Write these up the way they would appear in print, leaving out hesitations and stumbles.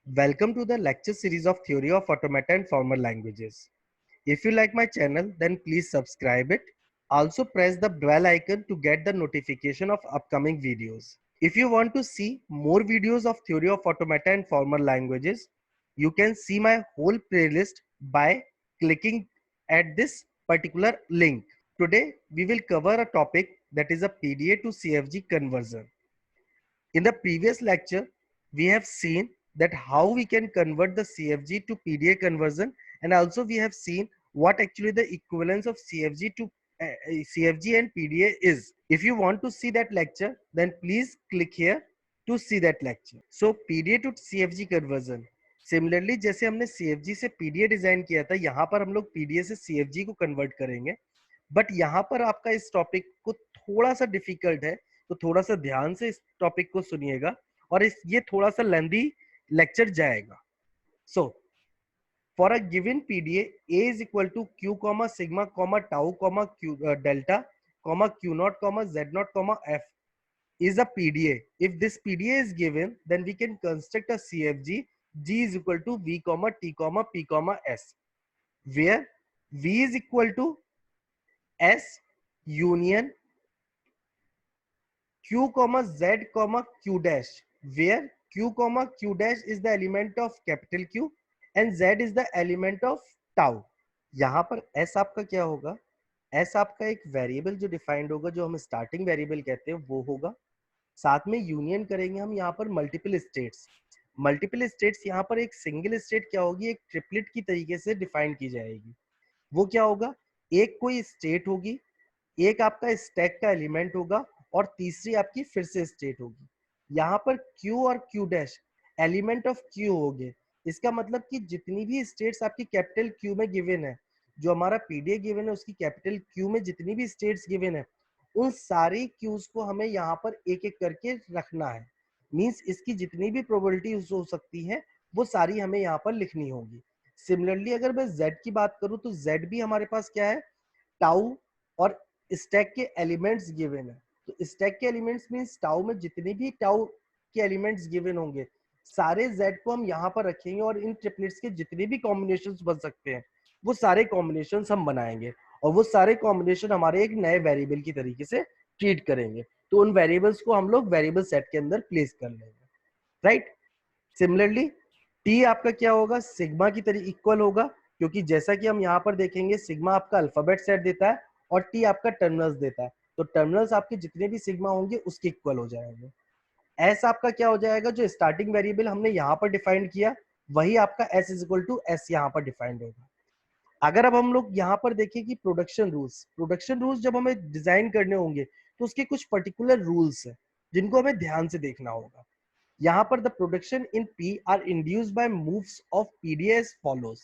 Welcome to the lecture series of Theory of Automata and Formal Languages. If you like my channel, then please subscribe it. Also press the bell icon to get the notification of upcoming videos. If you want to see more videos of Theory of Automata and Formal Languages, you can see my whole playlist by clicking at this particular link. Today, we will cover a topic that is a PDA to CFG conversion. In the previous lecture, we have seen that how we can convert the CFG to PDA conversion, and also we have seen what actually the equivalence of CFG to CFG and PDA is. If you want to see that lecture, then please click here to see that lecture. So PDA to CFG conversion. Similarly जैसे हमने CFG से PDA design किया था, यहाँ पर हम लोग PDA से CFG को कन्वर्ट करेंगे. बट यहाँ पर आपका इस टॉपिक को थोड़ा सा डिफिकल्ट है, तो थोड़ा सा ध्यान से इस टॉपिक को सुनिएगा और ये थोड़ा सा लेंदी लेक्चर जाएगा. So for a given PDA a is equal to q comma sigma comma tau comma q delta comma q naught comma z naught comma f is a PDA. If this PDA is given, then we can construct a CFG g is equal to v comma t comma p comma s, where v is equal to s union q comma z comma q dash, where q comma q dash is the element of capital Q and z is the element of tau. यहाँ पर s आपका क्या होगा? s आपका एक variable जो defined होगा, जो हम स्टार्टिंग वेरिएबल कहते हैं, वो होगा. साथ में यूनियन करेंगे हम यहाँ पर मल्टीपल स्टेट्स. मल्टीपल स्टेट्स यहाँ पर एक सिंगल स्टेट क्या होगी, एक ट्रिपलेट की तरीके से डिफाइन की जाएगी. वो क्या होगा, एक कोई स्टेट होगी, एक आपका स्टैक का एलिमेंट होगा और तीसरी आपकी फिर से स्टेट होगी. यहाँ पर Q और Q dash element of Q होंगे. इसका मतलब कि जितनी भी स्टेट्स आपकी कैपिटल Q में गिवन है, जो हमारा पीडीए गिवन है उसकी कैपिटल Q में जितनी भी स्टेट्स गिवन है, उन सारी Qs को हमें यहाँ पर एक एक करके रखना है. मींस इसकी जितनी भी प्रोबेबिलिटी हो सकती है वो सारी हमें यहाँ पर लिखनी होगी. सिमिलरली अगर मैं Z की बात करूं तो Z भी हमारे पास क्या है, टाउ और स्टैक के एलिमेंट्स गिवन है. तो स्टैक के एलिमेंट्स मींस टाउ में जितने भी टाउ के एलिमेंट्स गिवन होंगे, सारे Z को हम यहाँ पर रखेंगे और इन ट्रिपलेट्स के जितने भी कॉम्बिनेशंस बन सकते हैं वो सारे कॉम्बिनेशंस हम बनाएंगे और वो सारे कॉम्बिनेशन हमारे एक नए वेरिएबल की तरीके से ट्रीट करेंगे. तो उन वेरिएबल्स को हम लोग वेरिएबल सेट के अंदर प्लेस कर लेंगे, राइट. सिमिलरली टी आपका क्या होगा, सिग्मा की तरह इक्वल होगा, क्योंकि जैसा कि हम यहाँ पर देखेंगे सिग्मा आपका अल्फाबेट सेट देता है और टी आपका टर्मिनल्स देता है. तो टर्मिनल्स आपके जितने भी सिग्मा होंगे उसके इक्वल हो जाएंगे. एस आपका क्या हो जाएगा, जो स्टार्टिंग वेरिएबल हमने यहाँ पर डिफाइंड किया वही आपका S is equal to S यहाँ पर डिफाइंड होगा. अगर अब हम लोग यहाँ पर देखें कि प्रोडक्शन रूल्स जब हमें डिजाइन करने होंगे तो उसके कुछ पर्टिकुलर रूल्स है जिनको हमें ध्यान से देखना होगा. यहाँ पर the production in P R induced by moves of PDA as follows.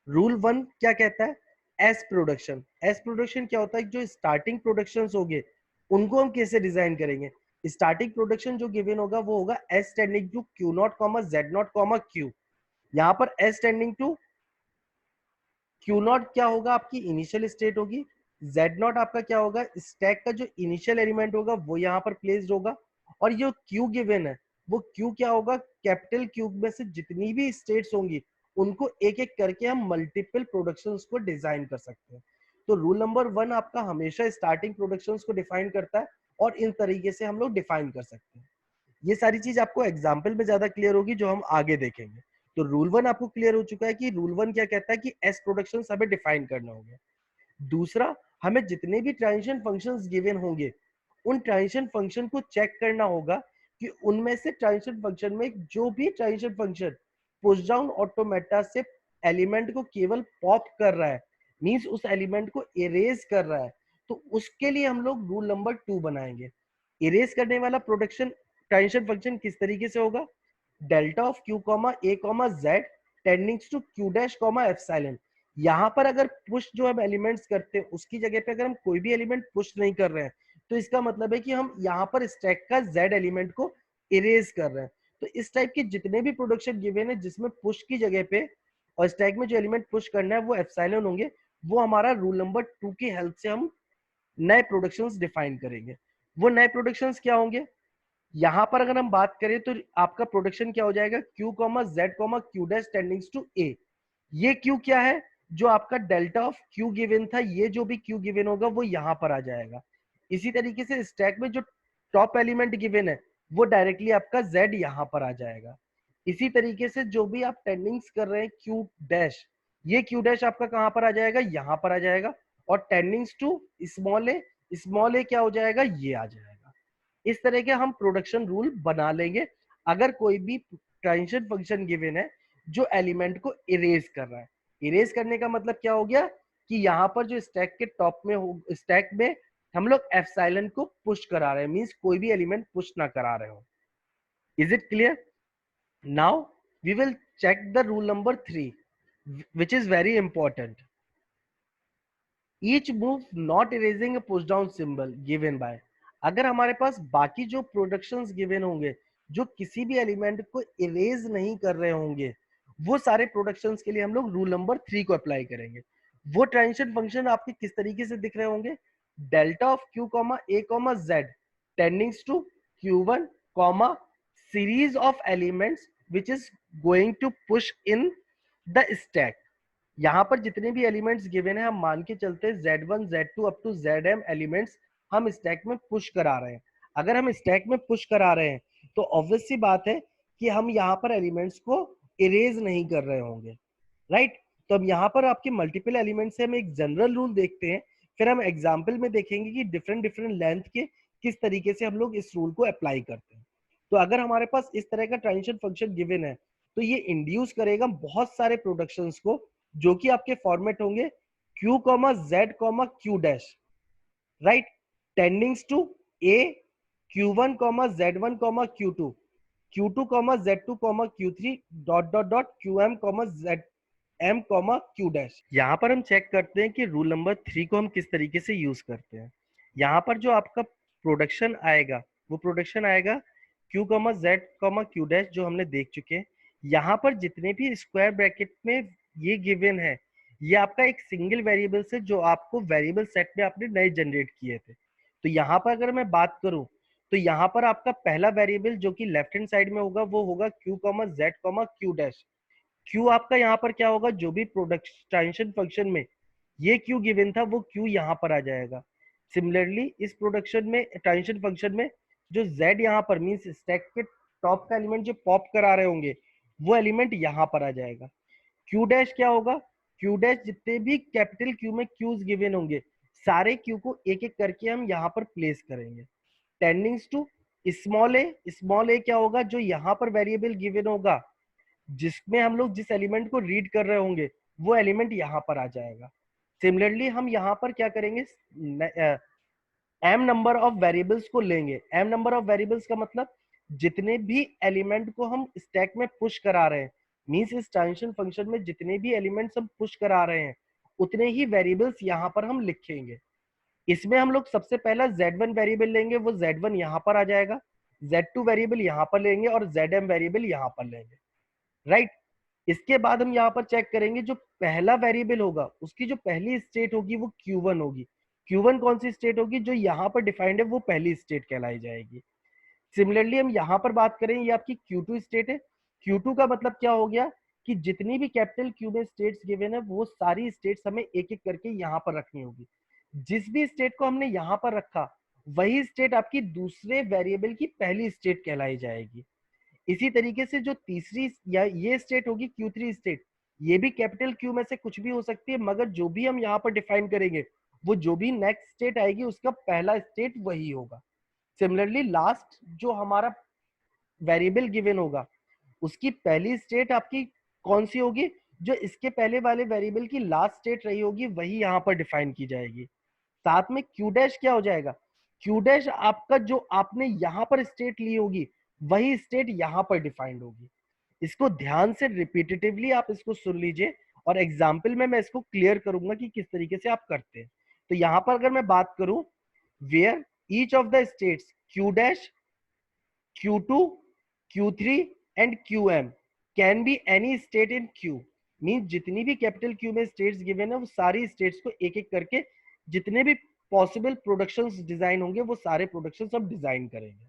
Rule 1 क्या कहता है, एस प्रोडक्शन क्या होता है, जो स्टार्टिंग प्रोडक्शंस होंगे उनको हम कैसे डिजाइन करेंगे. स्टार्टिंग प्रोडक्शन जो गिवन होगा वो होगा S tending to Q not comma Z not comma Q. यहाँ पर S tending to Q not क्या होगा, आपकी इनिशियल स्टेट होगी. जेड नॉट आपका क्या होगा, स्टैक का जो इनिशियल एलिमेंट होगा वो यहाँ पर प्लेस्ड होगा. और जो क्यू गिवन है वो क्यू क्या होगा, कैपिटल क्यू में से जितनी भी स्टेट्स होंगी उनको एक एक करके हम मल्टीपल प्रोडक्शंस को डिजाइन कर सकते हैं. तो रूल नंबर 1 आपका हमेशा स्टार्टिंग प्रोडक्शंस को डिफाइन करता है और इन तरीके से हम लोग डिफाइन कर सकते हैं. ये सारी चीज आपको एग्जाम्पल में ज्यादा क्लियर होगी जो हम आगे देखेंगे. तो रूल 1 आपको क्लियर हो चुका है कि रूल 1 क्या कहता है कि एस प्रोडक्शन हमें डिफाइन करना होगा. दूसरा, हमें जितने भी ट्रांजिशन फंक्शंस गिवन होंगे उन ट्रांजिशन फंक्शन को चेक करना होगा कि उनमें से ट्रांजिशन फंक्शन में जो भी transition function push down automata से एलिमेंट को केवल पॉप कर रहा है, मींस उस एलिमेंट को इरेज कर रहा है, तो उसके लिए हम लोग रूल नंबर 2 बनाएंगे. इरेज करने वाला प्रोडक्शन ट्रांजिशन फंक्शन किस तरीके से होगा, delta of Q comma A comma Z tendings to Q dash comma epsilon. यहाँ पर अगर पुश जो हम एलिमेंट्स करते हैं उसकी जगह पे अगर हम कोई भी एलिमेंट पुश नहीं कर रहे हैं तो इसका मतलब है कि हम यहाँ पर स्टैक का जेड एलिमेंट को इरेज कर रहे हैं. तो इस टाइप के जितने भी प्रोडक्शन गिवन है जिसमें पुश की जगह पे और स्टैक में जो एलिमेंट पुश करना है वो एप्सिलॉन होंगे, वो हमारा रूल नंबर 2 की हेल्प से हम नए प्रोडक्शंस डिफाइन करेंगे. वो नए प्रोडक्शंस क्या होंगे, यहां पर अगर हम बात करें तो आपका प्रोडक्शन क्या हो जाएगा, Q comma Z comma Q dash tendings to A। ये Q क्या है, जो आपका डेल्टा ऑफ Q गिवन था, ये जो भी Q गिवन होगा वो यहां पर आ जाएगा। इसी तरीके से स्टैक में जो टॉप एलिमेंट गिवन है वो डायरेक्टली आपका Z यहां पर आ जाएगा। इसी तरीके से जो भी आप टेंडिंग्स कर रहे हैं Q डैश, ये Q डैश आपका कहां पर आ जाएगा, यहां पर आ जाएगा। और टेंडिंग्स टू स्मॉल ए क्या हो जाएगा, ये आ जाएगा। इस तरह के हम प्रोडक्शन रूल बना लेंगे अगर कोई भी ट्रांजिशन फंक्शन गिवन है जो एलिमेंट को इरेज कर रहा है। इरेज करने का मतलब क्या हो गया कि यहाँ पर जो स्टैक के टॉप में हो, स्टैक में हम लोग एप्सिलॉन को पुश करा रहे हैं, मींस कोई भी एलिमेंट पुश ना करा रहे हो। Is it clear? Now we will check the rule number 3 which is very important. Each move not erasing a push down symbol given by, अगर हमारे पास बाकी जो प्रोडक्शंस गिवन होंगे जो किसी भी एलिमेंट को इरेज नहीं कर रहे होंगे, वो सारे प्रोडक्शंस के लिए हम लोग रूल नंबर 3 को अप्लाई करेंगे। वो ट्रांजिशन फंक्शन आपके किस तरीके से दिख रहे होंगे, delta of Q comma A comma Z tendings to Q1 comma series of elements which is going to push in the stack. यहाँ पर जितने भी एलिमेंट्स गिवन है हम मान के चलते हैं Z1 Z2 up to Zm elements हम स्टैक में पुश करा रहे हैं। अगर हम स्टैक में पुश करा रहे हैं तो ऑब्वियस सी बात है कि हम यहाँ पर एलिमेंट्स को इरेज नहीं कर रहे होंगे, राइट? तो अब यहाँ पर आपके मल्टीपल एलिमेंट्स से हम एक जनरल रूल देखते हैं, फिर हम एग्जाम्पल में देखेंगे कि डिफरेंट डिफरेंट लेंथ के किस तरीके से हम लोग इस रूल को अप्लाई करते हैं। तो अगर हमारे पास इस तरह का ट्रांजिशन फंक्शन गिवन है तो ये इंड्यूस करेगा बहुत सारे प्रोडक्शंस को जो कि आपके फॉर्मेट होंगे Q comma Z comma Q dash, right, tendings to A Q1 comma Z1 comma Q2 Q2 comma Z2 comma Q3 dot dot dot QM comma ZM comma Q dash. यहाँ पर हम check करते हैं कि rule number 3 को हम किस तरीके से यूज करते हैं। यहाँ पर जो आपका प्रोडक्शन आएगा वो प्रोडक्शन आएगा Q comma Z comma Q dash जो हमने देख चुके हैं। यहाँ पर जितने भी स्क्वायर ब्रैकेट में ये गिवन है ये आपका एक सिंगल वेरिएबल से जो आपको वेरिएबल सेट में आपने नए जनरेट किए थे। तो यहाँ पर अगर मैं बात करूं तो यहाँ पर आपका पहला वेरिएबल जो कि लेफ्ट हैंड साइड में होगा वो होगा Q comma Z comma Q dash. Q आपका यहाँ पर क्या होगा, जो भी प्रोडक्शन फंक्शन में ये Q गिवन था वो Q यहाँ पर आ जाएगा। सिमिलरली इस प्रोडक्शन में ट्रांजिशन फंक्शन में जो Z यहाँ पर मींस स्टैक के टॉप का एलिमेंट जो पॉप करा रहे होंगे वो एलिमेंट यहाँ पर आ जाएगा। Q डैश क्या होगा, Q डैश जितने भी कैपिटल Q में Qs गिवन होंगे सारे Q को एक एक करके हम यहाँ पर प्लेस करेंगे। टेंडिंग्स टू स्मॉल ए क्या होगा, जो यहाँ पर वेरिएबल गिवन होगा जिसमें हम लोग जिस एलिमेंट को रीड कर रहे होंगे वो एलिमेंट यहाँ पर आ जाएगा। सिमिलरली हम यहाँ पर क्या करेंगे, एम नंबर ऑफ वेरिएबल्स को लेंगे। एम नंबर ऑफ वेरिएबल्स का मतलब जितने भी एलिमेंट को हम स्टैक में पुश करा रहे हैं, मींस इस ट्रांजिशन फंक्शन में जितने भी एलिमेंट्स हम पुश करा रहे हैं उतने ही वेरिएबल्स यहाँ पर हम लिखेंगे। इसमें हम लोग सबसे पहला Z1 वेरिएबल लेंगे, वो Z1 यहाँ पर आ जाएगा। Z2 वेरिएबल यहाँ पर लेंगे और Zm वेरिएबल यहाँ पर लेंगे, राइट। इसके बाद हम यहाँ पर चेक करेंगे जो पहला वेरिएबल होगा उसकी जो पहली स्टेट होगी वो Q1 होगी। Q1 कौन सी स्टेट होगी, जो यहाँ पर डिफाइंड है वो पहली स्टेट कहलाई जाएगी। सिमिलरली हम यहाँ पर बात करें ये आपकी Q2 स्टेट है। Q2 का मतलब क्या हो गया कि जितनी भी कैपिटल Q में स्टेट्स गिवन है वो सारी स्टेट्स हमें एक एक करके यहाँ पर रखनी होगी। जिस भी स्टेट को हमने यहाँ पर रखा वही स्टेट आपकी दूसरे वेरिएबल की पहली स्टेट कहलाई जाएगी। इसी तरीके से जो तीसरी या ये स्टेट होगी Q3 स्टेट, ये भी कैपिटल Q में से कुछ भी हो सकती है, मगर जो भी हम यहाँ पर डिफाइन करेंगे वो जो भी नेक्स्ट स्टेट आएगी उसका पहला स्टेट वही होगा। सिमिलरली लास्ट जो हमारा वेरिएबल गिवन होगा उसकी पहली स्टेट आपकी कौन सी होगी, जो इसके पहले वाले वेरिएबल की लास्ट स्टेट रही होगी वही यहाँ पर डिफाइन की जाएगी। साथ में Q डैश क्या हो जाएगा, Q डैश आपका जो आपने यहाँ पर स्टेट ली होगी वही स्टेट यहाँ पर डिफाइंड होगी। इसको ध्यान से रिपीटेटिवली आप इसको सुन लीजिए और एग्जाम्पल में मैं इसको क्लियर करूंगा कि किस तरीके से आप करते हैं। तो यहाँ पर अगर मैं बात करूं where each of the states Q dash Q2 Q3 and QM can be any state in Q, mean जितनी भी कैपिटल Q में स्टेट्स गिवन है वो सारी स्टेट्स को एक एक करके जितने भी पॉसिबल प्रोडक्शंस डिजाइन होंगे वो सारे प्रोडक्शंस हम डिजाइन करेंगे,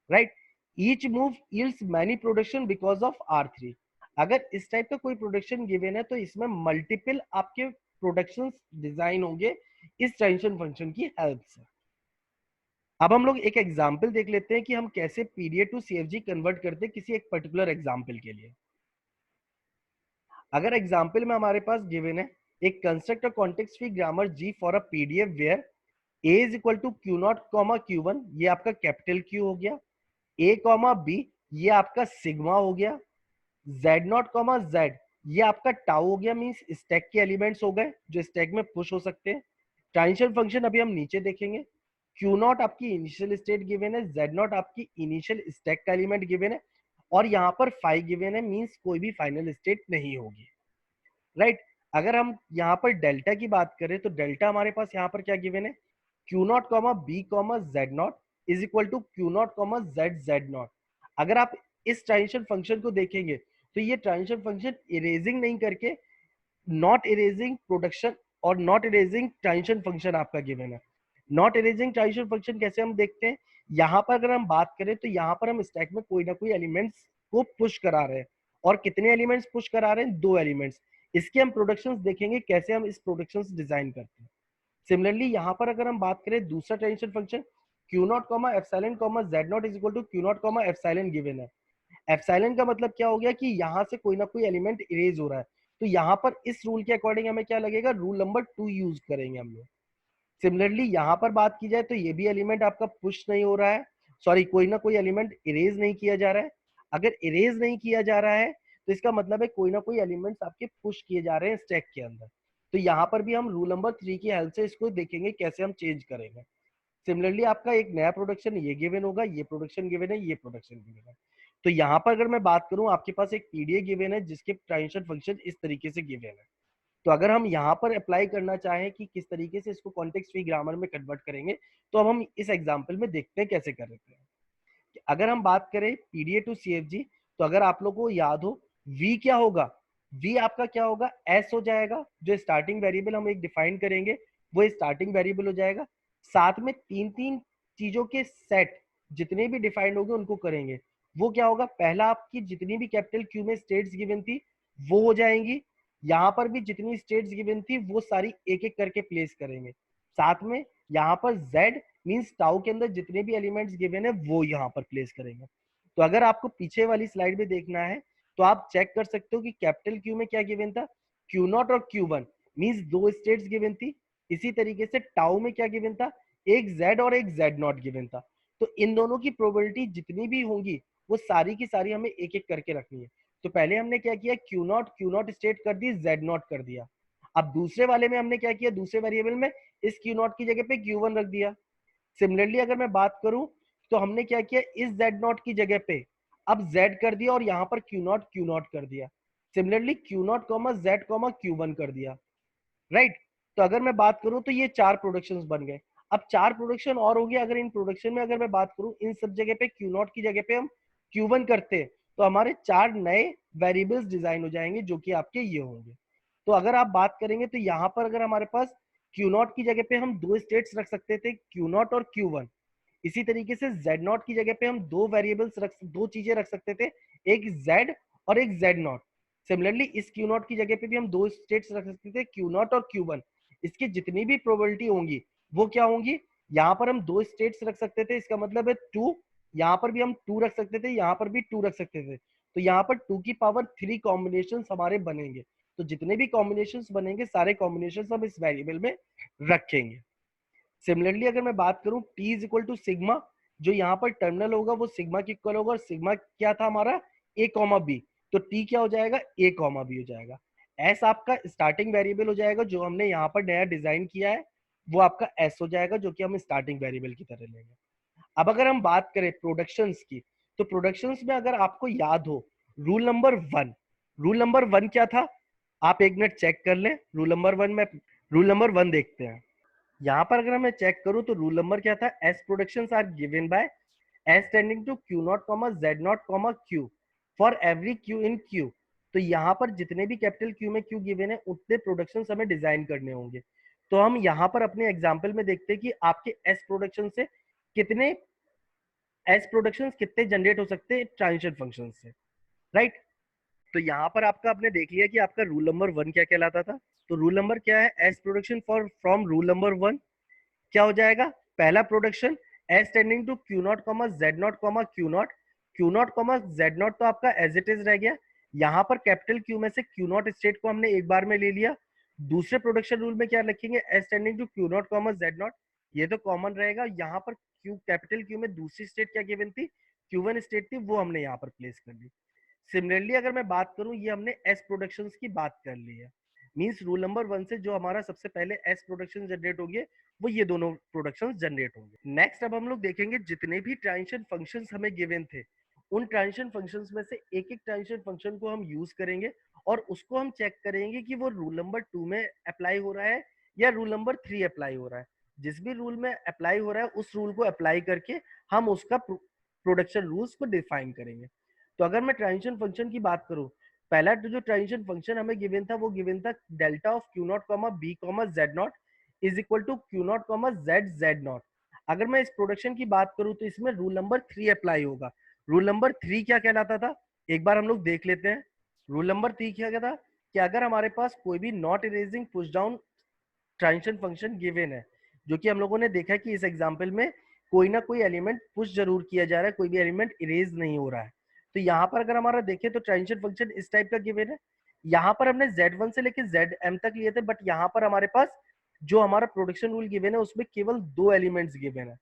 right. Each move yields many production because of R3। अगर इस टाइप का कोई प्रोडक्शन गिवन है तो इसमें मल्टीपल आपके प्रोडक्शन डिजाइन होंगे इस ट्रांजिशन फंक्शन की हेल्प से। अब हम लोग एक एग्जाम्पल देख लेते हैं कि हम कैसे पीडीए टू सीएफजी कन्वर्ट करते हैं किसी एक पर्टिकुलर एग्जाम्पल के लिए। अगर एग्जाम्पल में हमारे पास गिवन है एक construct a context free grammar G for a PDF where A is equal to Q not comma Q one, ये आपका कैपिटल क्यू हो गया, ए कॉमा बी ये आपका सिग्मा हो गया, जेड नॉट कॉमा जेड ये आपका टाउ हो गया, मींस स्टैक के एलिमेंट्स हो गए जो स्टैक में पुश हो सकते हैं। ट्रांजिशन फंक्शन अभी हम नीचे देखेंगे। क्यू नॉट आपकी इनिशियल स्टेट गिवन है, जेड नॉट आपकी इनिशियल स्टैक का एलिमेंट गिवन है, और यहाँ पर फाइव गिवन है, मींस कोई भी फाइनल स्टेट नहीं होगी, राइट। अगर हम यहाँ पर डेल्टा की बात करें तो डेल्टा हमारे पास यहाँ पर क्या गिवन है, Q not comma B comma Z not is equal to Q not comma Z Z not. अगर आप इस ट्रांजिशन फंक्शन को देखेंगे तो ये ट्रांजिशन फंक्शन इरेजिंग नहीं करके नॉट इरेजिंग प्रोडक्शन और नॉट इरेजिंग ट्रांजिशन फंक्शन आपका गिवन है। नॉट इरेजिंग ट्रांजिशन फंक्शन कैसे हम देखते हैं, यहाँ पर अगर हम बात करें तो यहाँ पर हम स्टैक में कोई ना कोई एलिमेंट्स को पुश करा रहे हैं, और कितने एलिमेंट्स पुश करा रहे हैं, दो एलिमेंट्स। इसके हम प्रोडक्शंस देखेंगे कैसे हम इस प्रोडक्शंस डिजाइन करते हैं। सिमिलरली यहाँ पर अगर हम बात करें दूसरा transition function Q not comma epsilon comma Z not is equal to Q not comma epsilon given है। एप्सिलॉन का मतलब क्या हो गया कि यहाँ से कोई ना कोई एलिमेंट इरेज हो रहा है, तो यहाँ पर इस रूल के अकॉर्डिंग हमें क्या लगेगा, रूल नंबर 2 यूज करेंगे हम लोग। सिमिलरली यहाँ पर बात की जाए तो ये भी एलिमेंट आपका पुश नहीं हो रहा है, सॉरी कोई ना कोई एलिमेंट इरेज नहीं किया जा रहा है। अगर इरेज नहीं किया जा रहा है तो इसका मतलब है कोई ना कोई एलिमेंट्स आपके पुश किए जा रहे हैं स्टैक के अंदर। तो यहाँ पर भी हम रूल नंबर 3 की हेल्प से इसको देखेंगे कैसे हम चेंज करेंगे। सिमिलरली आपका एक नया प्रोडक्शन ये गिवन होगा, ये प्रोडक्शन गिवन है, ये प्रोडक्शन गिवन है। तो यहाँ पर अगर मैं बात करूं आपके पास एक पीडीए गिवन है जिसके ट्रांजिशन फंक्शन इस तरीके से गिवन है। तो अगर हम यहाँ पर अप्लाई करना चाहें कि किस तरीके से इसको कॉन्टेक्स्ट फ्री ग्रामर में कन्वर्ट करेंगे, तो अब हम इस एग्जाम्पल में देखते हैं कैसे कर रहे हैं। अगर हम बात करें पीडीए टू सीएफजी, तो अगर आप लोगों को याद हो वी क्या होगा, वी आपका क्या होगा, एस हो जाएगा, जो स्टार्टिंग वेरिएबल हम एक डिफाइन करेंगे वो स्टार्टिंग वेरिएबल हो जाएगा। साथ में तीन तीन चीजों के सेट जितने भी डिफाइंड होंगे उनको करेंगे। वो क्या होगा, पहला आपकी जितनी भी कैपिटल क्यू में स्टेट्स गिवन थी वो हो जाएंगी, यहाँ पर भी जितनी स्टेट्स गिवन थी वो सारी एक एक करके प्लेस करेंगे। साथ में यहाँ पर z मींस टाउ के अंदर जितने भी एलिमेंट्स गिवन है वो यहाँ पर प्लेस करेंगे। तो अगर आपको पीछे वाली स्लाइड में देखना है तो आप चेक कर सकते हो कि कैपिटल क्यू में क्या गिवन था, क्यू नॉट और क्यू वन मीन्स दो स्टेट्स गिवन थी। इसी तरीके से टाउ में क्या गिवन था, एक z और एक z नॉट गिवन था। तो इन दोनों की प्रोबेबिलिटी जितनी भी होंगी वो सारी की सारी हमें एक एक करके रखनी है। तो पहले हमने क्या किया, क्यू नॉट स्टेट कर दी, z नॉट कर दिया। अब दूसरे वाले में हमने क्या किया, दूसरे वेरिएबल में इस क्यू नॉट की जगह पे क्यू वन रख दिया। सिमिलरली अगर मैं बात करूं तो हमने क्या किया, इस z नॉट की जगह पे अब z कर दिया और यहाँ पर क्यू नॉट कर दिया। Similarly Q not comma Z comma Q one कर दिया, राइट। तो अगर मैं बात करूं तो ये चार प्रोडक्शंस बन गए। अब चार प्रोडक्शन और हो गए। अगर इन प्रोडक्शन में अगर मैं बात करूं इन सब जगह पे क्यू नॉट की जगह पे हम क्यू वन करते हैं तो हमारे चार नए वेरिएबल्स डिजाइन हो जाएंगे जो कि आपके ये होंगे। तो अगर आप बात करेंगे तो यहाँ पर अगर हमारे पास क्यू नॉट की जगह पे हम दो स्टेट्स रख सकते थे, क्यू नॉट और क्यू वन। इसी तरीके से जेड नॉट की जगह पे हम दो वेरिएबल्स दो चीजें रख सकते थे, एक जेड और एक जेड नॉट। सिमिलरली इस क्यू नॉट की जगह पे भी हम दो स्टेट्स रख सकते थे, क्यू नॉट और क्यू वन। इसकी जितनी भी प्रोबेबिलिटी होंगी वो क्या होंगी, यहाँ पर हम दो स्टेट्स रख सकते थे, इसका मतलब है टू, यहाँ पर भी हम टू रख सकते थे, यहाँ पर भी टू रख सकते थे। तो यहाँ पर टू की पावर थ्री कॉम्बिनेशन हमारे बनेंगे। तो जितने भी कॉम्बिनेशन बनेंगे सारे कॉम्बिनेशन हम इस वेरिएबल में रखेंगे। सिमिलरली अगर मैं बात करूं t is equal to sigma, जो यहाँ पर टर्मिनल होगा वो सिग्मा की इक्वल होगा, और सिग्मा क्या था हमारा, a कॉमा बी। तो t क्या हो जाएगा, a कॉमा बी हो जाएगा। s आपका स्टार्टिंग वेरिएबल हो जाएगा, जो हमने यहाँ पर नया डिजाइन किया है वो आपका s हो जाएगा, जो कि हम स्टार्टिंग वेरिएबल की तरह लेंगे। अब अगर हम बात करें प्रोडक्शंस की, तो प्रोडक्शंस में अगर आपको याद हो rule number one, rule number one क्या था, आप एक मिनट चेक कर लें। रूल नंबर वन में रूल नंबर वन देखते हैं। यहाँ पर अगर मैं चेक करूं तो रूल नंबर क्या था, S productions are given by S tending to Q not comma Z not comma Q for every Q in Q. तो यहाँ पर जितने भी कैपिटल क्यू में क्यू गिवन है उतने प्रोडक्शंस हमें डिजाइन करने होंगे। तो हम यहाँ पर अपने एग्जाम्पल में देखते हैं कि आपके एस प्रोडक्शन से कितने एस प्रोडक्शन कितने जनरेट हो सकते हैं ट्रांजिशन फंक्शन से, राइट। तो यहाँ पर आपका आपने देख लिया कि आपका रूल नंबर 1 क्या कहलाता था। तो रूल नंबर क्या है, S production for from rule number 1 क्या हो जाएगा, पहला production S tending to Q not comma Z not comma Q not comma Z not तो आपका एज इट इज रह गया। यहाँ पर कैपिटल क्यू में से क्यू नॉट स्टेट को हमने एक बार में ले लिया। दूसरे प्रोडक्शन रूल में क्या लिखेंगे, S tending to Q not comma Z not, ये तो कॉमन रहेगा। यहाँ पर क्यू कैपिटल क्यू में दूसरी स्टेट क्या गिवन थी, क्यू वन स्टेट थी, वो हमने यहाँ पर प्लेस कर ली। सिमिलरली अगर मैं बात करूं, ये हमने एस प्रोडक्शन की बात कर ली है। मींस रूल नंबर 1 से जो हमारा सबसे पहले एस प्रोडक्शन जनरेट होंगे वो ये दोनों प्रोडक्शन जनरेट होंगे। नेक्स्ट अब हम लोग देखेंगे जितने भी ट्रांजिशन फंक्शंस हमें गिवन थे, उन ट्रांजिशन फंक्शंस में से एक एक ट्रांजिशन फंक्शन को हम यूज करेंगे और उसको हम चेक करेंगे कि वो रूल नंबर 2 में अप्लाई हो रहा है या रूल नंबर 3 अप्लाई हो रहा है। जिस भी रूल में अप्लाई हो रहा है उस रूल को अप्लाई करके हम उसका प्रोडक्शन रूल्स को डिफाइन करेंगे। तो अगर मैं ट्रांजिशन फंक्शन की बात करूं, पहला जो ट्रांजिशन फंक्शन हमें गिवन था वो गिवन था delta of Q not comma B comma Z not is equal to Q not comma Z Z not. अगर मैं इस प्रोडक्शन की बात करूं तो इसमें रूल नंबर 3 अप्लाई होगा। रूल नंबर 3 क्या कहलाता था, एक बार हम लोग देख लेते हैं। रूल नंबर 3 क्या था कि अगर हमारे पास कोई भी not erasing push down transition function given है, जो कि हम लोगों ने देखा कि इस एग्जांपल में कोई ना कोई एलिमेंट पुश जरूर किया जा रहा है, कोई भी एलिमेंट इरेज नहीं हो रहा है। तो यहाँ पर अगर हमारा देखें तो ट्रांजिशन फंक्शन इस टाइप का गिवन है। यहाँ पर हमने Z1 से लेकर Zm तक लिए थे, बट यहाँ पर हमारे पास जो हमारा प्रोडक्शन रूल गिवन है उसमें केवल 2 एलिमेंट्स गिवन है।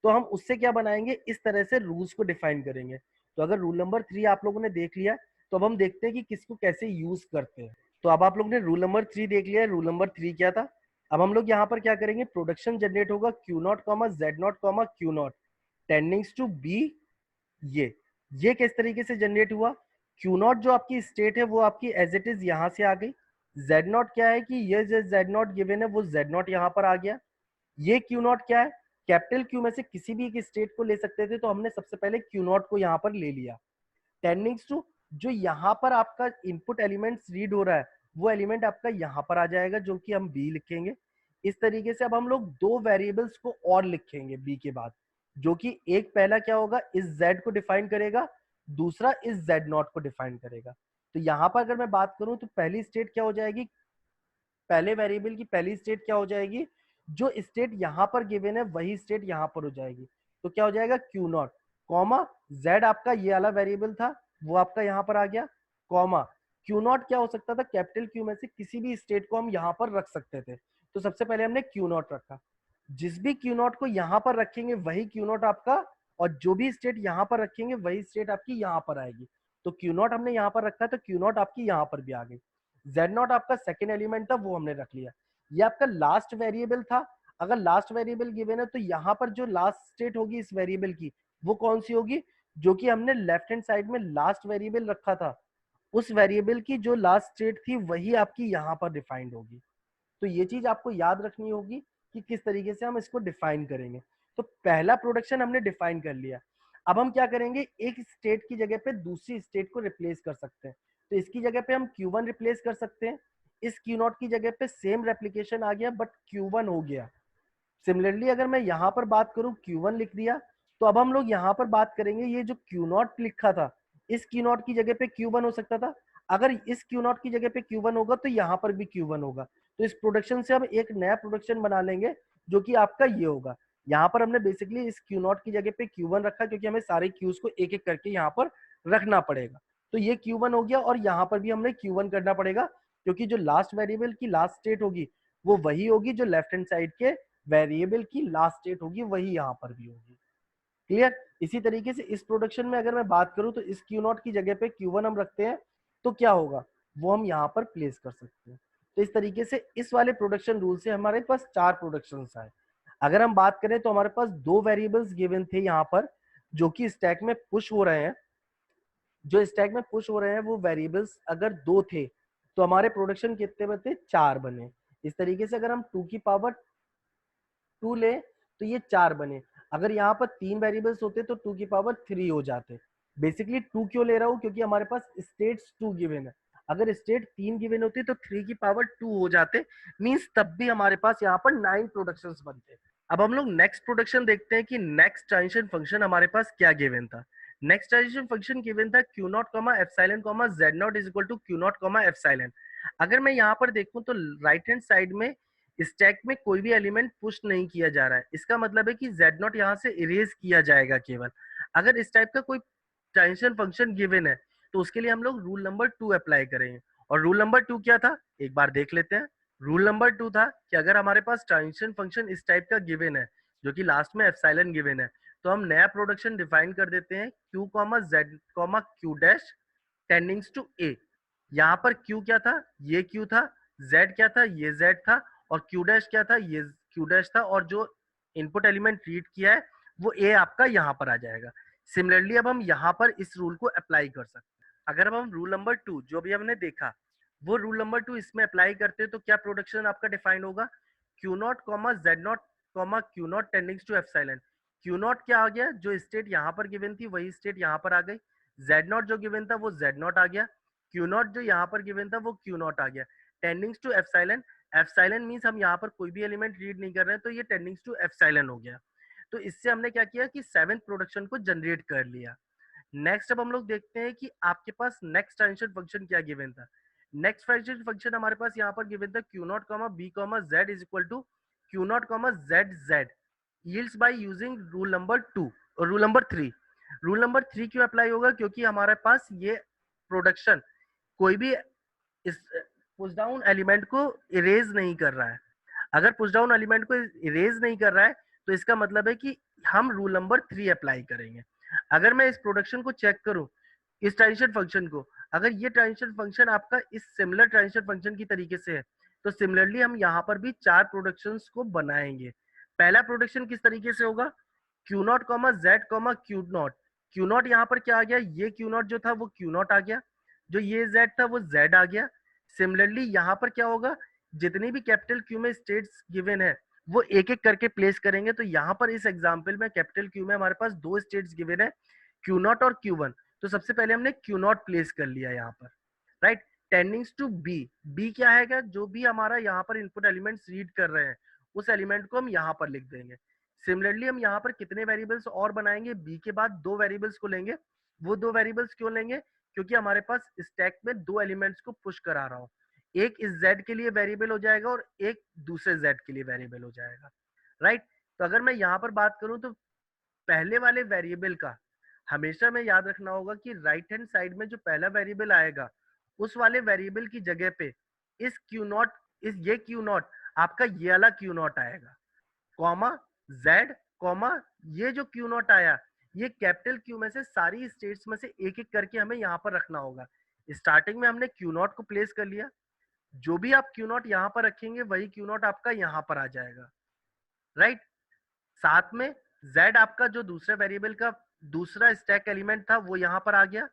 तो हम उससे क्या बनाएंगे, इस तरह से रूल्स को डिफाइन करेंगे। तो अगर रूल नंबर 3 आप लोगों ने देख लिया तो अब हम देखते हैं कि किसको कैसे यूज करते हैं। तो अब आप लोग ने रूल नंबर 3 देख लिया, रूल नंबर 3 क्या था। अब हम लोग यहाँ पर क्या करेंगे, प्रोडक्शन जनरेट होगा Q not comma Z not comma Q not tendings to B. ये किस तरीके से जनरेट हुआ, क्यू नॉट जो आपकी स्टेट है वो आपकी एज इट इज यहाँ से आ गई। जेड नॉट क्या है कि ये जो जेड नॉट गिवन है वो जेड नॉट यहाँ पर आ गया। ये क्यू नॉट क्या है, कैपिटल क्यू में से किसी भी एक स्टेट को ले सकते थे, तो हमने सबसे पहले क्यू नॉट को यहाँ पर ले लिया। टेंडिंग्स टू, जो यहाँ पर आपका इनपुट एलिमेंट्स रीड हो रहा है वो एलिमेंट आपका यहाँ पर आ जाएगा, जो कि हम बी लिखेंगे। इस तरीके से अब हम लोग दो वेरिएबल्स को और लिखेंगे बी के बाद, जो कि एक पहला क्या होगा, इस जेड को डिफाइन करेगा, दूसरा इस जेड नॉट को डिफाइन करेगा। तो यहाँ पर अगर मैं बात करूं तो पहली स्टेट क्या हो जाएगी, पहले वेरिएबल की पहली स्टेट क्या हो जाएगी, जो स्टेट यहाँ पर गिवन है वही स्टेट यहाँ पर हो जाएगी। तो क्या हो जाएगा, क्यू नॉट कॉमा जेड, आपका ये वाला वेरिएबल था वो आपका यहाँ पर आ गया, कॉमा क्यू नॉट क्या हो सकता था, कैपिटल क्यू में से किसी भी स्टेट को हम यहाँ पर रख सकते थे। तो सबसे पहले हमने क्यू नॉट रखा, जिस भी क्यू नॉट को यहाँ पर रखेंगे वही क्यू नॉट आपका, और जो भी स्टेट यहाँ पर रखेंगे वही स्टेट आपकी यहाँ पर आएगी। तो क्यू नॉट हमने यहाँ पर रखा तो क्यू नॉट आपकी यहाँ पर भी आ गई। जेड नॉट आपका सेकेंड एलिमेंट था वो हमने रख लिया। ये आपका लास्ट वेरिएबल था। अगर लास्ट वेरिएबल गिवन है तो यहाँ पर जो लास्ट स्टेट होगी इस वेरिएबल की वो कौन सी होगी, जो कि हमने लेफ्ट हैंड साइड में लास्ट वेरिएबल रखा था, उस वेरिएबल की जो लास्ट स्टेट थी वही आपकी यहाँ पर डिफाइंड होगी। तो ये चीज आपको याद रखनी होगी कि किस तरीके से हम इसको डिफाइन करेंगे। तो पहला प्रोडक्शन हमने डिफाइन कर लिया। अब हम क्या करेंगे, एक स्टेट की जगह पे दूसरी स्टेट को रिप्लेस कर सकते हैं। तो इसकी जगह पे हम Q1 रिप्लेस कर सकते हैं, इस Q नॉट की जगह पे सेम रेप्लीकेशन आ गया बट Q1 हो गया। सिमिलरली अगर मैं यहाँ पर बात करूँ Q1 लिख दिया, तो अब हम लोग यहाँ पर बात करेंगे ये जो Q नॉट लिखा था इस Q नॉट की जगह पे Q1 हो सकता था। अगर इस Q नॉट की जगह पे Q1 होगा तो यहाँ पर भी Q1 होगा। तो इस प्रोडक्शन से हम एक नया प्रोडक्शन बना लेंगे जो कि आपका ये होगा। यहाँ पर हमने बेसिकली इस Q नॉट की जगह पे Q1 रखा क्योंकि हमें सारे Qs को एक एक करके यहाँ पर रखना पड़ेगा। तो ये Q1 हो गया और यहाँ पर भी हमने Q1 करना पड़ेगा, क्योंकि जो लास्ट वेरिएबल की लास्ट स्टेट होगी वो वही होगी जो लेफ्ट हैंड साइड के वेरिएबल की लास्ट स्टेट होगी वही यहाँ पर भी होगी। क्लियर। इसी तरीके से इस प्रोडक्शन में अगर मैं बात करूं तो इस क्यू नॉट की जगह पे Q1 हम रखते हैं तो क्या होगा वो हम यहाँ पर प्लेस कर सकते हैं। तो इस तरीके से इस वाले प्रोडक्शन रूल से हमारे पास 4 प्रोडक्शन आए। अगर हम बात करें तो हमारे पास 2 वेरिएबल्स गिवन थे यहाँ पर जो कि स्टैक में पुश हो रहे हैं। जो स्टैक में पुश हो रहे हैं वो वेरिएबल्स अगर 2 थे तो हमारे प्रोडक्शन कितने बने, 4 बने। इस तरीके से अगर हम 2 की पावर 2 ले तो ये 4 बने। अगर यहाँ पर 3 वेरिएबल्स होते तो 2 की पावर 3 हो जाते। बेसिकली 2 क्यों ले रहा हूँ, क्योंकि हमारे पास स्टेट्स 2 गिवन है। अगर स्टेट 3 गिवन होती तो 3 की पावर 2 हो जाते, मींस तब भी हमारे पास यहाँ पर 9 प्रोडक्शंस बनते। अब हम लोग नेक्स्ट प्रोडक्शन देखते हैं कि नेक्स्ट ट्रांजिशन फंक्शन हमारे पास क्या गिवन था। नेक्स्ट ट्रांजिशन फंक्शन गिवन था Q not comma epsilon comma Z not is equal to Q not comma epsilon. अगर मैं यहाँ पर देखूं तो राइट हैंड साइड में स्टैक में कोई भी एलिमेंट पुश नहीं किया जा रहा है, इसका मतलब है कि जेड नॉट यहाँ से इरेज किया जाएगा केवल। अगर इस टाइप का कोई ट्रांजिशन फंक्शन गिवन है तो उसके लिए हम लोग रूल नंबर 2 अप्लाई करेंगे। और रूल नंबर 2 क्या था, एक बार देख लेते हैं। रूल नंबर 2 था कि अगर हमारे पास ट्रांजिशन फंक्शन इस टाइप का गिवन है जो कि लास्ट में एप्सिलॉन गिवन है, तो हम नया प्रोडक्शन डिफाइन कर देते हैं q comma Z comma Q dash tendings to A. यहाँ पर q क्या था, ये q था, z क्या था, ये z था, और q डैश क्या था, ये q डैश था, और जो इनपुट एलिमेंट रीड किया है वो a आपका यहाँ पर आ जाएगा। सिमिलरली अब हम यहाँ पर इस रूल को अप्लाई कर सकते हैं। अगर अब हम रूल नंबर 2 जो भी हमने देखा वो रूल नंबर 2 इसमें अप्लाई करते हैं तो क्या प्रोडक्शन आपका डिफाइन होगा, Q not comma Z not comma Q not tendings to epsilon. Q not क्या आ गया, जो स्टेट यहाँ पर गिवन थी वही स्टेट यहाँ पर आ गई। जेड नॉट जो गिवन था वो जेड नॉट आ गया। क्यू नॉट जो यहाँ पर गिवन था वो क्यू नॉट आ गया। टेंडिंग्स टू एप्सिलॉन, एप्सिलॉन मींस हम यहाँ पर कोई भी एलिमेंट रीड नहीं कर रहे हैं तो ये टेंडिंग्स टू एप्सिलॉन हो गया। तो इससे हमने क्या किया कि 7th प्रोडक्शन को जनरेट कर लिया। नेक्स्ट अब हम लोग देखते हैं कि आपके पास नेक्स्ट ट्रांजिशन फंक्शन क्या गिवन था। नेक्स्ट ट्रांजिशन फंक्शन हमारे पास यहाँ पर गिवन था Q not comma B comma Z is equal to Q not comma Z Z yields by using rule number 2 और रूल नंबर 3। रूल नंबर 3 क्यों apply होगा, क्योंकि हमारे पास ये प्रोडक्शन कोई भी इस पुश डाउन एलिमेंट को इरेज नहीं कर रहा है। अगर पुश डाउन एलिमेंट को इरेज नहीं कर रहा है तो इसका मतलब है कि हम रूल नंबर 3 अप्लाई करेंगे। अगर मैं इस प्रोडक्शन को चेक करूं, इस ट्रांजिशन फंक्शन को, अगर ये ट्रांजिशन फंक्शन आपका इस सिमिलर ट्रांजिशन फंक्शन की तरीके से है तो सिमिलरली हम यहाँ पर भी 4 प्रोडक्शंस को बनाएंगे। पहला प्रोडक्शन किस तरीके से होगा, Q not comma Z comma Q not. Q not यहाँ पर क्या आ गया, ये क्यू नॉट जो था वो क्यू नॉट आ गया, जो ये जेड था वो जेड आ गया। सिमिलरली यहाँ पर क्या होगा, जितनी भी कैपिटल क्यू में स्टेट्स गिवन है वो एक एक करके प्लेस करेंगे। तो यहाँ पर इस एग्जाम्पल में कैपिटल क्यू में हमारे पास 2 स्टेट्स गिवन है, क्यू नॉट और क्यू वन। तो सबसे पहले हमने क्यू नॉट प्लेस कर लिया यहाँ पर, right. Tendings to B, B क्या है, जो भी हमारा यहाँ पर इनपुट एलिमेंट्स रीड कर रहे हैं उस एलिमेंट को हम यहाँ पर लिख देंगे। सिमिलरली हम यहाँ पर कितने वेरिएबल्स और बनाएंगे, बी के बाद 2 वेरिएबल्स को लेंगे। वो 2 वेरिएबल्स क्यों लेंगे, क्योंकि हमारे पास स्टैक में 2 एलिमेंट्स को पुश करा रहा हूँ। एक इस z के लिए वेरिएबल हो जाएगा और एक दूसरे z के लिए वेरिएबल हो जाएगा, राइट। तो अगर मैं यहाँ पर बात करूँ तो पहले वाले वेरिएबल का हमेशा में याद रखना होगा कि राइट हैंड साइड में जो पहला वेरिएबल आएगा उस वाले वेरिएबल की जगह पे इस क्यू नॉट, इस ये क्यू नॉट आपका ये वाला क्यू नॉट आएगा, कॉमा जेड कॉमा ये जो क्यू नॉट आया ये कैपिटल क्यू में से सारी स्टेट्स में से एक एक करके हमें यहाँ पर रखना होगा। स्टार्टिंग में हमने क्यू नॉट को प्लेस कर लिया, जो भी आप क्यू नॉट यहाँ पर रखेंगे वही क्यू नॉट आपका यहाँ पर आ जाएगा, राइट। साथ में z आपका जो दूसरे वेरिएबल का दूसरा स्टैक एलिमेंट था वो यहाँ पर आ गया।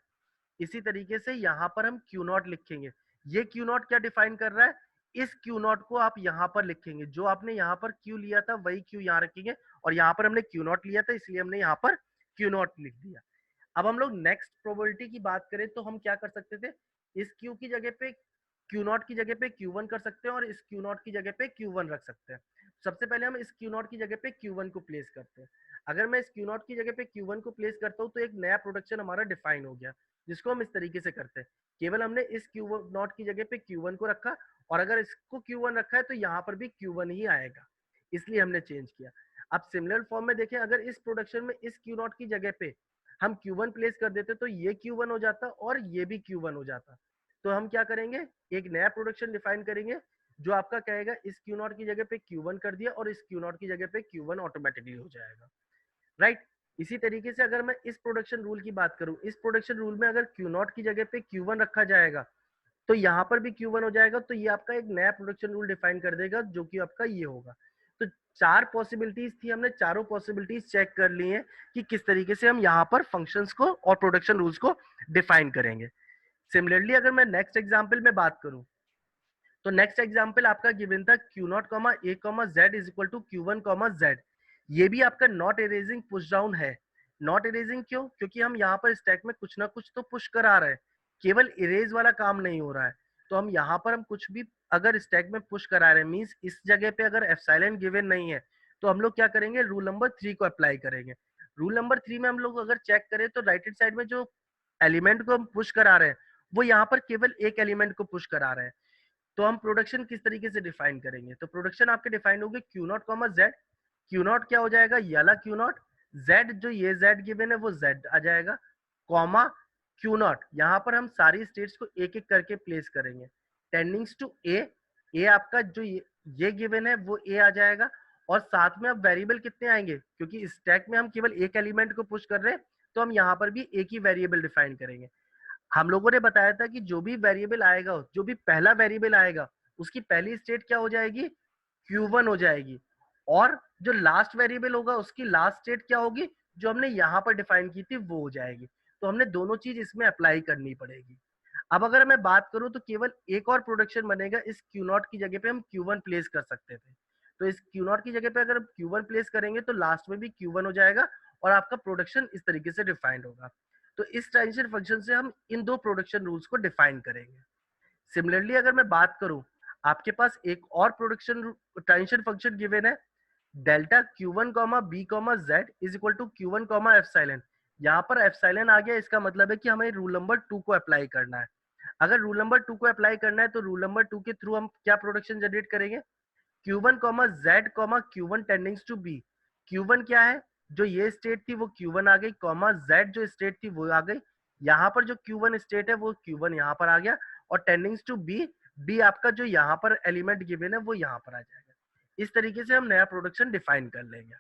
इसी तरीके से यहाँ पर हम क्यू नॉट लिखेंगे। ये क्यू नॉट क्या डिफाइन कर रहा है, इस क्यू नॉट को आप यहाँ पर लिखेंगे, जो आपने यहाँ पर क्यू लिया था वही क्यू यहाँ रखेंगे, और यहाँ पर हमने क्यू नॉट लिया था इसलिए हमने यहाँ पर क्यू नॉट लिख दिया। अब हम लोग नेक्स्ट प्रोबेबिलिटी की बात करें तो हम क्या कर सकते थे, इस क्यू की जगह पे क्यू नॉट की जगह पे क्यू वन कर सकते हैं और इस क्यू नॉट की जगह पे क्यू वन रख सकते हैं। सबसे पहले हम इस क्यू नॉट की जगह पे क्यू वन को प्लेस करते हैं। अगर मैं इस क्यू नॉट की जगह पे क्यू वन को प्लेस करता हूँ तो एक नया प्रोडक्शन हमारा डिफाइन हो गया, जिसको हम इस तरीके से करते हैं। केवल हमने इस क्यू नॉट की जगह पे क्यू वन को रखा, और अगर इसको क्यू वन रखा है तो यहाँ पर भी क्यू वन ही आएगा, इसलिए हमने चेंज किया। अब सिमिलर फॉर्म में देखें, अगर इस प्रोडक्शन में इस क्यू नॉट की जगह पे हम Q1 प्लेस कर देते तो ये Q1 हो जाता और ये भी Q1 हो जाता। तो हम क्या करेंगे, एक नया प्रोडक्शन डिफाइन करेंगे जो आपका कहेगा इस Q0 की जगह पे Q1 कर दिया और इस Q0 की जगह पे Q1 ऑटोमेटिकली हो जाएगा, राइट। इसी तरीके से अगर मैं इस प्रोडक्शन रूल की बात करूं, इस प्रोडक्शन रूल में अगर Q0 की जगह पे Q1 रखा जाएगा तो यहाँ पर भी Q1 हो जाएगा। तो ये आपका एक नया प्रोडक्शन रूल डिफाइन कर देगा जो कि आपका ये होगा। तो 4 पॉसिबिलिटीज थी, हमने चारों पॉसिबिलिटीज चेक कर ली हैं कि किस तरीके से हम यहाँ पर फंक्शंस को और प्रोडक्शन रूल्स को डिफाइन करेंगे। सिमिलरली अगर मैं नेक्स्ट एग्जांपल में बात करूं तो नेक्स्ट एग्जांपल आपका गिवन था Q0, A, Z is equal to Q1, Z। ये भी आपका नॉट इरेजिंग पुश डाउन है। नॉट इरेजिंग क्यों, क्योंकि हम यहाँ पर स्टैक में कुछ ना कुछ तो पुश करा रहे हैं, केवल इरेज वाला काम नहीं हो रहा है। तो हम यहाँ पर हम कुछ भी अगर स्टैक में पुश करा रहे हैं मींस इस जगह पे अगर एप्सिलॉन गिवन नहीं है तो हम लोग क्या करेंगे, रूल नंबर 3 को अप्लाई करेंगे। रूल नंबर 3 में हम लोग अगर चेक करें तो राइट हैंड साइड में जो एलिमेंट को हम पुश करा रहे हैं वो यहाँ पर केवल एक एलिमेंट को पुश करा रहे हैं। तो हम प्रोडक्शन किस तरीके से डिफाइन करेंगे, तो प्रोडक्शन आपके डिफाइन होगी Q not comma Z. Q not क्या हो जाएगा, ये वाला क्यू नॉट, जेड जो ये जेड गिवन है वो जेड आ जाएगा, कॉमा क्यू नॉट। यहाँ पर हम सारी स्टेट्स को एक एक करके प्लेस करेंगे, टेंडिंग्स टू ए आपका जो ये गिवन है वो ए आ जाएगा, और साथ में अब वेरिएबल कितने आएंगे, क्योंकि स्टैक में हम केवल एक एलिमेंट को पुश कर रहे हैं तो हम यहाँ पर भी एक ही वेरिएबल डिफाइन करेंगे। हम लोगों ने बताया था कि जो भी वेरिएबल आएगा, जो भी पहला वेरिएबल आएगा उसकी पहली स्टेट क्या हो जाएगी, Q1 हो जाएगी, और जो लास्ट वेरिएबल होगा उसकी लास्ट स्टेट क्या होगी, जो हमने यहाँ पर डिफाइन की थी वो हो जाएगी। तो हमने दोनों चीज इसमें अप्लाई करनी पड़ेगी। अब अगर मैं बात करूं तो केवल एक और प्रोडक्शन बनेगा, इस Q0 की जगह पे हम Q1 प्लेस कर सकते थे। तो इस Q0 की जगह पे अगर हम Q1 प्लेस करेंगे तो लास्ट में भी Q1 हो जाएगा और आपका प्रोडक्शन इस तरीके से डिफाइंड होगा। तो इस ट्रांजिशन फंक्शन से हम इन दो प्रोडक्शन रूल्स को डिफाइन करेंगे। सिमिलरली अगर मैं बात करूं, आपके पास एक और प्रोडक्शन ट्रांजिशन फंक्शन गिवन है, delta Q1 B Z is equal to Q1 epsilon. यहाँ पर एप्सिलॉन आ गया, इसका मतलब है कि हमें रूल नंबर 2 को अप्लाई करना है। अगर रूल नंबर 2 को अप्लाई करना है तो रूल नंबर 2 के थ्रू हम क्या प्रोडक्शन जनरेट करेंगे, Q1 Z Q1 टेंडिंग्स to B। Q1 क्या है, जो ये स्टेट थी वो Q1 आ गई, कॉमा Z जो स्टेट थी वो आ गई। यहाँ पर जो Q1 स्टेट है वो Q1 यहाँ पर आ गया, और टेंडिंग्स टू B, B आपका जो यहाँ पर एलिमेंट गिवन है वो यहाँ पर आ जाएगा। इस तरीके से हम नया प्रोडक्शन डिफाइन कर लेंगे।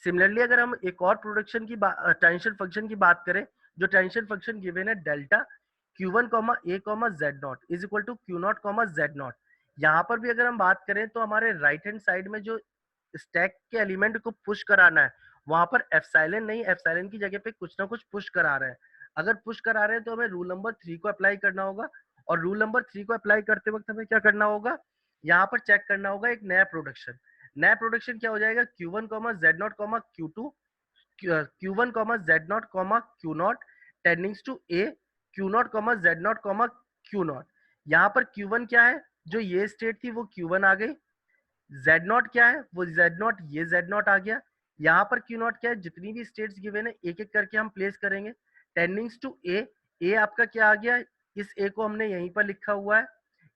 सिमिलरली अगर हम एक और प्रोडक्शन की ट्रांजिशन फंक्शन की बात करें, जो ट्रांजिशन फंक्शन गिवन है delta Q1 A Z0 is equal to Q0 Z0। यहाँ पर भी अगर हम बात करें तो हमारे राइट हैंड साइड में जो स्टैक के एलिमेंट को पुश कराना है, वहां पर एप्सिलॉन नहीं, एप्सिलॉन की जगह पे कुछ ना कुछ पुश करा रहे हैं। अगर पुश करा रहे हैं तो हमें रूल नंबर 3 को अप्लाई करना होगा, और रूल नंबर 3 को अप्लाई करते वक्त हमें क्या करना होगा, यहाँ पर चेक करना होगा एक नया प्रोडक्शन। नया प्रोडक्शन क्या हो जाएगा, Q1 Z0 Q2 Q1 Z0 Q0 टेंडिंग्स to A Q0 Z0 Q0। यहाँ पर Q1 क्या है, जो ये स्टेट थी वो Q1 आ गई, Z0 क्या है, वो Z0 ये Z0 आ गया। यहाँ पर Q0 क्या है, जितनी भी स्टेट्स गिवन है एक एक करके हम प्लेस करेंगे, टेंडिंग्स टू A आपका क्या आ गया, इस A को हमने यहीं पर लिखा हुआ है।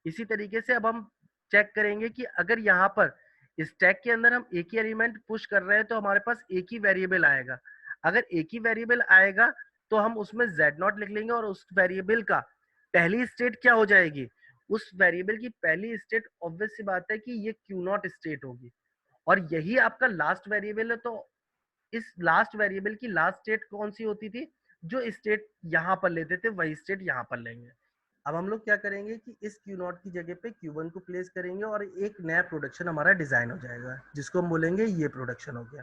इसी तरीके से अब हम चेक करेंगे कि अगर यहाँ पर स्टैक के अंदर हम एक ही एलिमेंट पुश कर रहे हैं तो हमारे पास एक ही वेरिएबल आएगा। अगर एक ही वेरिएबल आएगा तो हम उसमें Z0 लिख लेंगे, और उस वेरिएबल का पहली स्टेट क्या हो जाएगी, उस वेरिएबल की पहली स्टेट ऑब्वियस सी बात है कि ये Q0 स्टेट होगी, और यही आपका लास्ट वेरिएबल है। तो इस लास्ट वेरिएबल की लास्ट स्टेट कौन सी होती थी, जो स्टेट यहाँ पर लेते थे वही स्टेट यहाँ पर लेंगे। अब हम लोग क्या करेंगे कि इस Q0 की जगह पे Q1 को प्लेस करेंगे और एक नया प्रोडक्शन हमारा डिजाइन हो जाएगा, जिसको हम बोलेंगे ये प्रोडक्शन हो गया।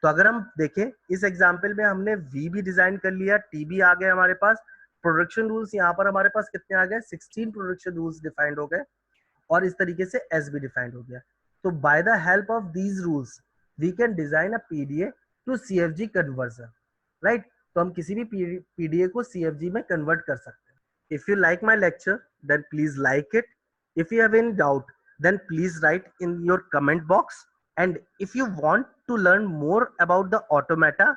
तो अगर हम देखें इस एग्जाम्पल में हमने V भी डिजाइन कर लिया, T भी आ गया हमारे पास, प्रोडक्शन रूल्स यहाँ पर हमारे पास कितने आ गए, 16 प्रोडक्शन रूल्स डिफाइंड हो गए, और इस तरीके से S भी डिफाइंड हो गया। तो by the help of these rules we can design a PDA to CFG conversion, right. तो हम किसी भी पीडीए को CFG में कन्वर्ट कर सकते हैं। If you like my lecture then please like it, if you have any doubt then please write in your comment box, and if you want to learn more about the automata,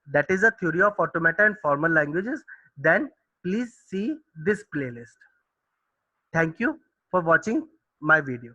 that is a theory of automata and formal languages, then please see this playlist. Thank you for watching my video.